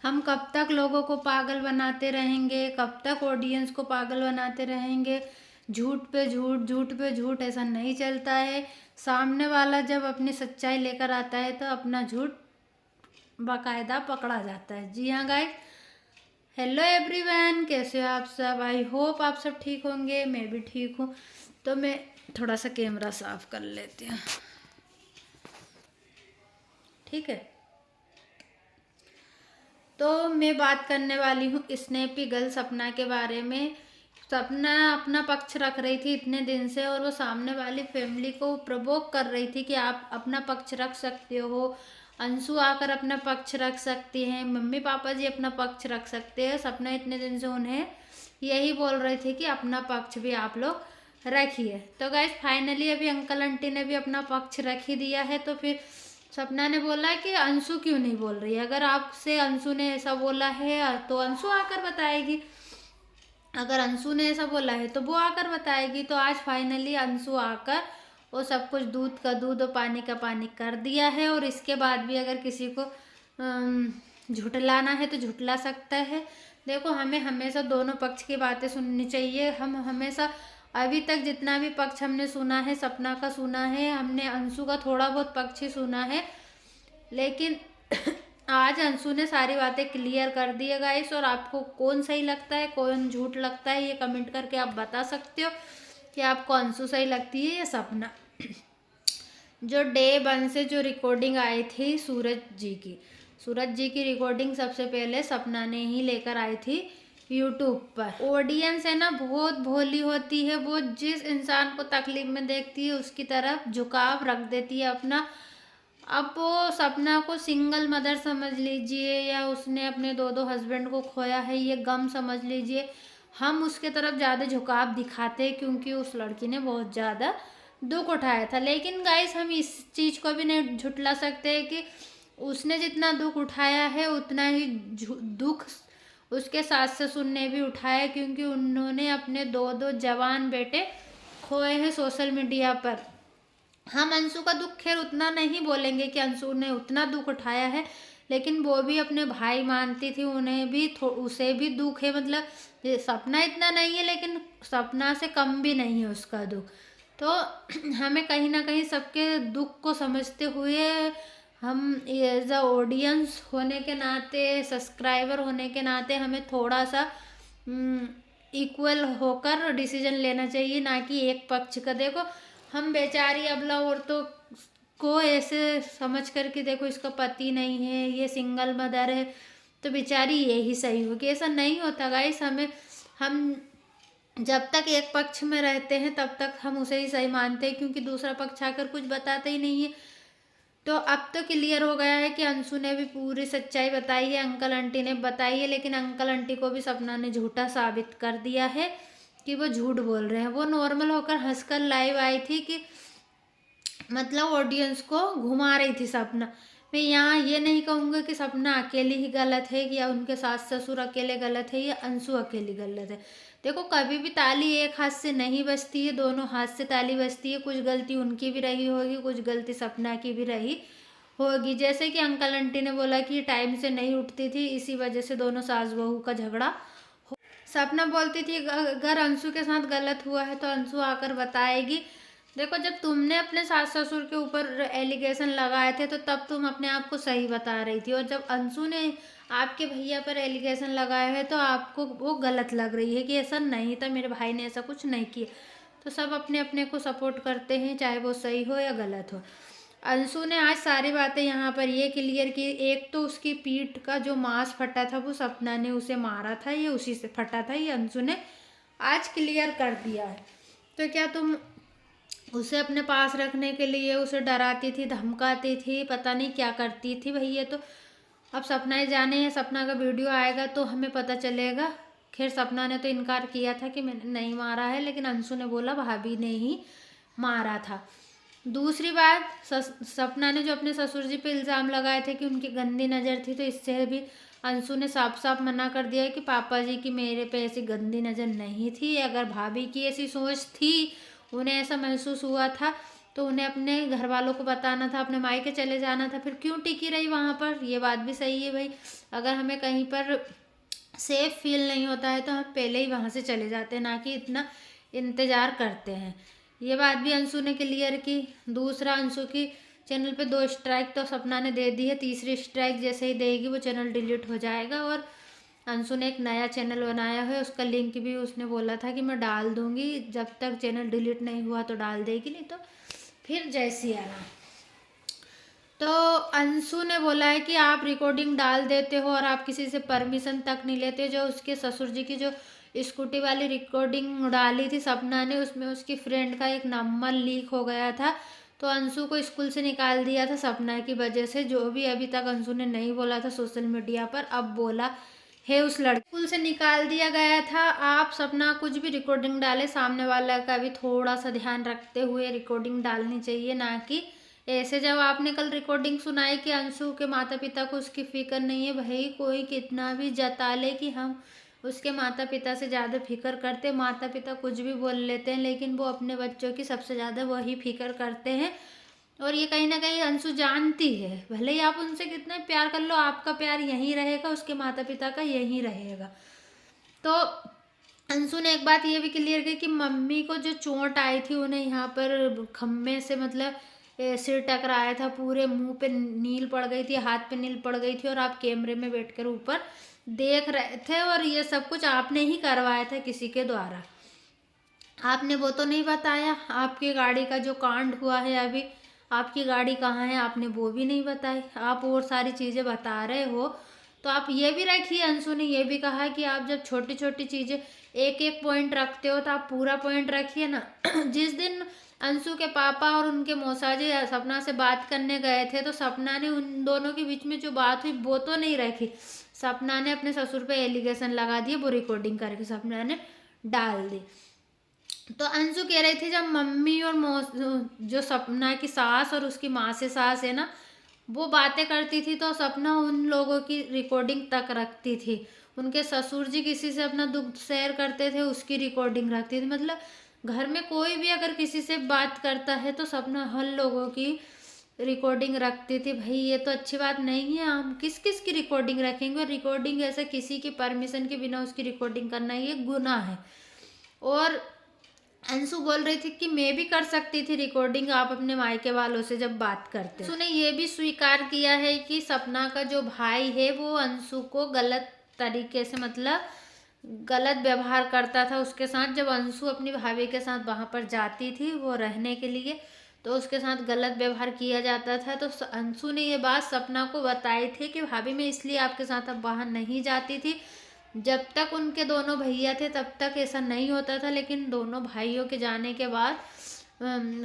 हम कब तक लोगों को पागल बनाते रहेंगे, कब तक ऑडियंस को पागल बनाते रहेंगे। झूठ पे झूठ, झूठ पे झूठ, ऐसा नहीं चलता है। सामने वाला जब अपनी सच्चाई लेकर आता है तो अपना झूठ बाकायदा पकड़ा जाता है। जी हाँ गाइस, हेलो एवरीवन, कैसे हो आप सब? आई होप आप सब ठीक होंगे, मैं भी ठीक हूँ। तो मैं थोड़ा सा कैमरा साफ कर लेती हूँ, ठीक है। तो मैं बात करने वाली हूँ स्नैपी गर्ल सपना के बारे में। सपना अपना पक्ष रख रही थी इतने दिन से, और वो सामने वाली फैमिली को प्रवोक कर रही थी कि आप अपना पक्ष रख सकते हो। अंशु आकर अपना पक्ष रख सकती हैं, मम्मी पापा जी अपना पक्ष रख सकते हैं। सपना इतने दिन से उन्हें यही बोल रहे थे कि अपना पक्ष भी आप लोग रखिए। तो गाइस फाइनली अभी अंकल आंटी ने भी अपना पक्ष रख ही दिया है। तो फिर सपना ने बोला कि अंशु क्यों नहीं बोल रही है? अगर आपसे अंशु ने ऐसा बोला है तो अंशु आकर बताएगी, अगर अंशु ने ऐसा बोला है तो वो आकर बताएगी। तो आज फाइनली अंशु आकर वो सब कुछ दूध का दूध और पानी का पानी कर दिया है। और इसके बाद भी अगर किसी को झुठलाना है तो झुठला सकता है। देखो, हमें हमेशा दोनों पक्ष की बातें सुननी चाहिए। हम हमेशा अभी तक जितना भी पक्ष हमने सुना है, सपना का सुना है, हमने अंशु का थोड़ा बहुत पक्ष ही सुना है, लेकिन आज अंशु ने सारी बातें क्लियर कर दी है गाइस। और आपको कौन सही लगता है, कौन झूठ लगता है, ये कमेंट करके आप बता सकते हो कि आपको अंशु सही लगती है या सपना। जो डे 1 से जो रिकॉर्डिंग आई थी सूरज जी की रिकॉर्डिंग सबसे पहले सपना ने ही लेकर आई थी यूट्यूब पर। ऑडियंस है ना, बहुत भोली होती है। वो जिस इंसान को तकलीफ में देखती है उसकी तरफ झुकाव रख देती है अपना। अब वो सपना को सिंगल मदर समझ लीजिए, या उसने अपने 2 हस्बैंड को खोया है, ये गम समझ लीजिए। हम उसके तरफ ज़्यादा झुकाव दिखाते हैं क्योंकि उस लड़की ने बहुत ज़्यादा दुख उठाया था। लेकिन गाइस हम इस चीज़ को भी नहीं झुठला सकते कि उसने जितना दुख उठाया है उतना ही दुख उसके सास ससुर ने भी उठाया, क्योंकि उन्होंने अपने 2 जवान बेटे खोए हैं सोशल मीडिया पर। हम अंशु का दुख खैर उतना नहीं बोलेंगे कि अंशु ने उतना दुख उठाया है, लेकिन वो भी अपने भाई मानती थी, उन्हें भी उसे भी दुख है। मतलब सपना इतना नहीं है, लेकिन सपना से कम भी नहीं है उसका दुख। तो हमें कहीं ना कहीं सबके दुख को समझते हुए, हम एज अ ऑडियंस होने के नाते, सब्सक्राइबर होने के नाते, हमें थोड़ा सा इक्वल होकर डिसीजन लेना चाहिए, ना कि एक पक्ष का। देखो, हम बेचारी अबला औरतों को ऐसे समझ कर कि देखो इसका पति नहीं है, ये सिंगल मदर है, तो बेचारी यही सही होगी, ऐसा नहीं होता गाइस। हम जब तक एक पक्ष में रहते हैं तब तक हम उसे ही सही मानते हैं, क्योंकि दूसरा पक्ष आकर कुछ बताता ही नहीं है। तो अब तो क्लियर हो गया है कि अंशु ने भी पूरी सच्चाई बताई है, अंकल आंटी ने बताई है, लेकिन अंकल आंटी को भी सपना ने झूठा साबित कर दिया है कि वो झूठ बोल रहे हैं। वो नॉर्मल होकर हंसकर लाइव आई थी कि मतलब ऑडियंस को घुमा रही थी सपना। मैं यहाँ ये नहीं कहूँगा कि सपना अकेली ही गलत है, या उनके सास ससुर अकेले गलत है, या अंशु अकेली गलत है। देखो, कभी भी ताली एक हाथ से नहीं बजती है, दोनों हाथ से ताली बजती है। कुछ गलती उनकी भी रही होगी, कुछ गलती सपना की भी रही होगी। जैसे कि अंकल आंटी ने बोला कि टाइम से नहीं उठती थी, इसी वजह से दोनों सास बहू का झगड़ा। सपना बोलती थी अगर अंशु के साथ गलत हुआ है तो अंशु आकर बताएगी। देखो, जब तुमने अपने सास ससुर के ऊपर एलिगेशन लगाए थे तो तब तुम अपने आप को सही बता रही थी, और जब अंशु ने आपके भैया पर एलिगेशन लगाया है तो आपको वो गलत लग रही है कि ऐसा नहीं था, मेरे भाई ने ऐसा कुछ नहीं किया। तो सब अपने अपने को सपोर्ट करते हैं, चाहे वो सही हो या गलत हो। अंशु ने आज सारी बातें यहाँ पर ये क्लियर की। एक तो उसकी पीठ का जो मांस फटा था वो सपना ने उसे मारा था, ये उसी से फटा था, ये अंशु ने आज क्लियर कर दिया है। तो क्या तुम उसे अपने पास रखने के लिए उसे डराती थी, धमकाती थी, पता नहीं क्या करती थी भैया। तो अब सपना ही जाने है, सपना का वीडियो आएगा तो हमें पता चलेगा। खैर सपना ने तो इनकार किया था कि मैंने नहीं मारा है, लेकिन अंशु ने बोला भाभी ने ही मारा था। दूसरी बात, सपना ने जो अपने ससुर जी पे इल्ज़ाम लगाए थे कि उनकी गंदी नज़र थी, तो इससे भी अंशु ने साफ साफ मना कर दिया है कि पापा जी की मेरे पे ऐसी गंदी नज़र नहीं थी। अगर भाभी की ऐसी सोच थी, उन्हें ऐसा महसूस हुआ था, तो उन्हें अपने घर वालों को बताना था, अपने मायके चले जाना था, फिर क्यों टिकी रही वहाँ पर? ये बात भी सही है भाई, अगर हमें कहीं पर सेफ फील नहीं होता है तो हम पहले ही वहाँ से चले जाते हैं, ना कि इतना इंतज़ार करते हैं। ये बात भी अंशु ने क्लियर की। दूसरा, अंशु की चैनल पे 2 स्ट्राइक तो सपना ने दे दी है, तीसरी स्ट्राइक जैसे ही देगी वो चैनल डिलीट हो जाएगा। और अंशु ने एक नया चैनल बनाया है, उसका लिंक भी उसने बोला था कि मैं डाल दूंगी, जब तक चैनल डिलीट नहीं हुआ तो डाल देगी, नहीं तो फिर जैसी आना। तो अंशु ने बोला है कि आप रिकॉर्डिंग डाल देते हो और आप किसी से परमिशन तक नहीं लेते। जो उसके ससुर जी की जो स्कूटी वाली रिकॉर्डिंग डाली थी सपना ने, उसमें उसकी फ्रेंड का एक नंबर लीक हो गया था, तो अंशु को स्कूल से निकाल दिया था सपना की वजह से। जो भी अभी तक अंशु ने नहीं बोला था सोशल मीडिया पर, अब बोला है उस लड़के स्कूल से निकाल दिया गया था। आप सपना कुछ भी रिकॉर्डिंग डाले, सामने वाला का भी थोड़ा सा ध्यान रखते हुए रिकॉर्डिंग डालनी चाहिए, ना कि ऐसे। जब आपने कल रिकॉर्डिंग सुनाई कि अंशु के माता पिता को उसकी फिक्र नहीं है, भाई कोई कितना भी जता ले कि हम उसके माता पिता से ज़्यादा फिक्र करते, माता पिता कुछ भी बोल लेते हैं लेकिन वो अपने बच्चों की सबसे ज़्यादा वही फिक्र करते हैं। और ये कहीं ना कहीं अंशु जानती है, भले ही आप उनसे कितना प्यार कर लो, आपका प्यार यहीं रहेगा, उसके माता पिता का यहीं रहेगा। तो अंशु ने एक बात ये भी क्लियर की कि मम्मी को जो चोट आई थी, उन्हें यहाँ पर खम्भे से मतलब सिर टकराया था, पूरे मुंह पे नील पड़ गई थी, हाथ पे नील पड़ गई थी, और आप कैमरे में बैठकर ऊपर देख रहे थे, और ये सब कुछ आपने ही करवाया था किसी के द्वारा। आपने वो तो नहीं बताया। आपकी गाड़ी का जो कांड हुआ है अभी, आपकी गाड़ी कहाँ है, आपने वो भी नहीं बताई। आप और सारी चीज़ें बता रहे हो, तो आप ये भी रखिए। अंशु ने ये भी कहा कि आप जब छोटी छोटी चीज़ें एक एक पॉइंट रखते हो तो आप पूरा पॉइंट रखिए ना। जिस दिन अंशु के पापा और उनके मौसाजी सपना से बात करने गए थे, तो सपना ने उन दोनों के बीच में जो बात हुई वो तो नहीं रखी। सपना ने अपने ससुर पे एलिगेशन लगा दिए, वो रिकॉर्डिंग करके सपना ने डाल दी। तो अंशु कह रही थी जब मम्मी और जो सपना की सास और उसकी माँ से सास है ना, वो बातें करती थी तो सपना उन लोगों की रिकॉर्डिंग तक रखती थी। उनके ससुर जी किसी से अपना दुख शेयर करते थे, उसकी रिकॉर्डिंग रखती थी। मतलब घर में कोई भी अगर किसी से बात करता है तो सपना हर लोगों की रिकॉर्डिंग रखती थी। भाई ये तो अच्छी बात नहीं है, हम किस किस की रिकॉर्डिंग रखेंगे? और रिकॉर्डिंग ऐसे किसी की परमिशन के बिना उसकी रिकॉर्डिंग करना ये गुनाह है। और अंशु बोल रही थी कि मैं भी कर सकती थी रिकॉर्डिंग, आप अपने मायके वालों से जब बात करते। अंशु ने ये भी स्वीकार किया है कि सपना का जो भाई है वो अंशु को गलत तरीके से मतलब गलत व्यवहार करता था उसके साथ। जब अंशु अपनी भाभी के साथ वहाँ पर जाती थी वो रहने के लिए, तो उसके साथ गलत व्यवहार किया जाता था। तो अंशु ने ये बात सपना को बताई थी कि भाभी मैं इसलिए आपके साथ अब बाहर नहीं जाती थी, जब तक उनके दोनों भैया थे तब तक ऐसा नहीं होता था, लेकिन दोनों भाइयों के जाने के बाद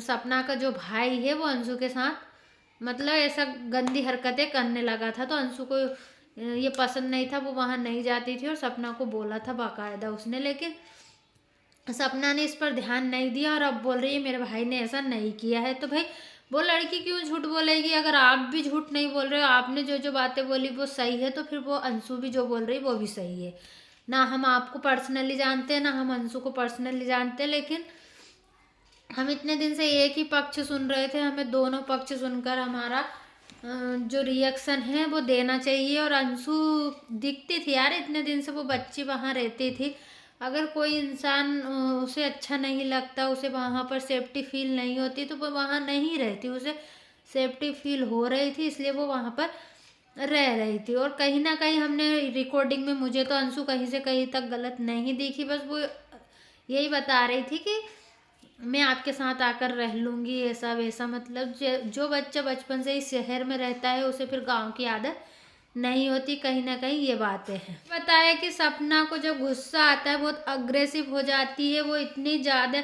सपना का जो भाई है वो अंशु के साथ मतलब ऐसा गंदी हरकतें करने लगा था। तो अंशु को ये पसंद नहीं था, वो वहाँ नहीं जाती थी और सपना को बोला था बाकायदा उसने, लेकिन सपना ने इस पर ध्यान नहीं दिया और अब बोल रही है मेरे भाई ने ऐसा नहीं किया है। तो भाई वो लड़की क्यों झूठ बोलेगी? अगर आप भी झूठ नहीं बोल रहे हो, आपने जो जो बातें बोली वो सही है, तो फिर वो अंशु भी जो बोल रही है वो भी सही है। ना हम आपको पर्सनली जानते हैं ना हम अंशु को पर्सनली जानते हैं, लेकिन हम इतने दिन से एक ही पक्ष सुन रहे थे, हमें दोनों पक्ष सुनकर हमारा जो रिएक्शन है वो देना चाहिए। और अंशु दिखती थी यार, इतने दिन से वो बच्ची वहाँ रहती थी, अगर कोई इंसान उसे अच्छा नहीं लगता, उसे वहाँ पर सेफ्टी फील नहीं होती तो वो वहाँ नहीं रहती। उसे सेफ्टी फील हो रही थी इसलिए वो वहाँ पर रह रही थी। और कहीं ना कहीं हमने रिकॉर्डिंग में मुझे तो अंशु कहीं से कहीं तक गलत नहीं दिखी, बस वो यही बता रही थी कि मैं आपके साथ आकर रह लूँगी ऐसा वैसा। मतलब जो बच्चा बचपन से ही शहर में रहता है उसे फिर गांव की आदत नहीं होती, कहीं ना कहीं ये बातें हैं। बताया कि सपना को जब गुस्सा आता है बहुत अग्रेसिव हो जाती है, वो इतनी ज़्यादा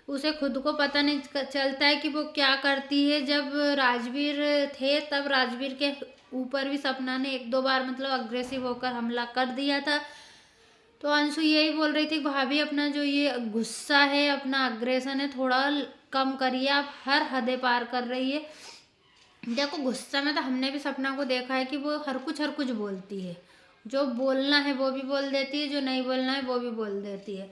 उसे खुद को पता नहीं चलता है कि वो क्या करती है। जब राजवीर थे तब राजवीर के ऊपर भी सपना ने 1-2 बार मतलब अग्रेसिव होकर हमला कर दिया था। तो अंशु यही बोल रही थी भाभी अपना जो ये गुस्सा है, अपना अग्रेशन है, थोड़ा कम करिए, आप हर हदें पार कर रही है। देखो गुस्सा में तो हमने भी सपना को देखा है कि वो हर कुछ बोलती है, जो बोलना है वो भी बोल देती है, जो नहीं बोलना है वो भी बोल देती है।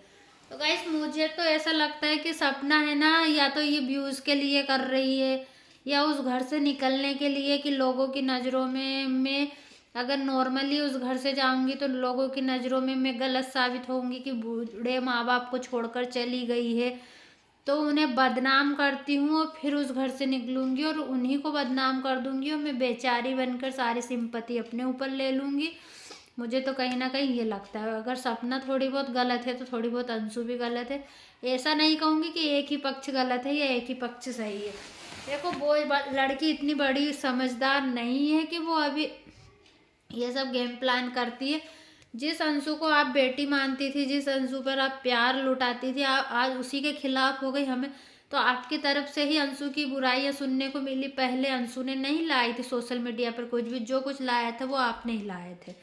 तो गाइस मुझे तो ऐसा लगता है कि सपना है ना, या तो ये व्यूज़ के लिए कर रही है, या उस घर से निकलने के लिए कि लोगों की नज़रों में मैं अगर नॉर्मली उस घर से जाऊंगी तो लोगों की नज़रों में मैं गलत साबित होंगी कि बूढ़े माँ बाप को छोड़कर चली गई है, तो उन्हें बदनाम करती हूँ और फिर उस घर से निकलूंगी और उन्हीं को बदनाम कर दूंगी और मैं बेचारी बनकर सारी सिंपत्ति अपने ऊपर ले लूंगी। मुझे तो कहीं ना कहीं ये लगता है, अगर सपना थोड़ी बहुत गलत है तो थोड़ी बहुत अंशु भी गलत है। ऐसा नहीं कहूँगी कि एक ही पक्ष गलत है या एक ही पक्ष सही है। देखो वो लड़की इतनी बड़ी समझदार नहीं है कि वो अभी ये सब गेम प्लान करती है। जिस अंशु को आप बेटी मानती थी, जिस अंशु पर आप प्यार लुटाती थी, आप आज उसी के खिलाफ हो गई। हमें तो आपकी तरफ से ही अंशु की बुराइयां सुनने को मिली। पहले अंशु ने नहीं लाई थी सोशल मीडिया पर कुछ भी, जो कुछ लाया था वो आपने ही लाए थे।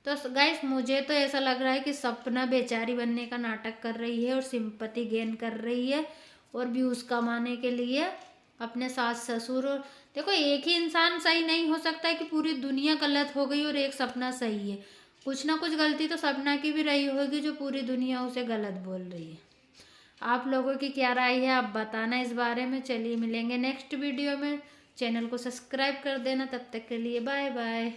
तो गाइस मुझे तो ऐसा लग रहा है कि सपना बेचारी बनने का नाटक कर रही है और सिंपत्ति गेन कर रही है और व्यूज़ कमाने के लिए अपने सास ससुर और देखो एक ही इंसान सही नहीं हो सकता है कि पूरी दुनिया गलत हो गई और एक सपना सही है। कुछ ना कुछ गलती तो सपना की भी रही होगी जो पूरी दुनिया उसे गलत बोल रही है। आप लोगों की क्या राय है आप बताना इस बारे में। चलिए मिलेंगे नेक्स्ट वीडियो में। चैनल को सब्सक्राइब कर देना। तब तक के लिए बाय बाय।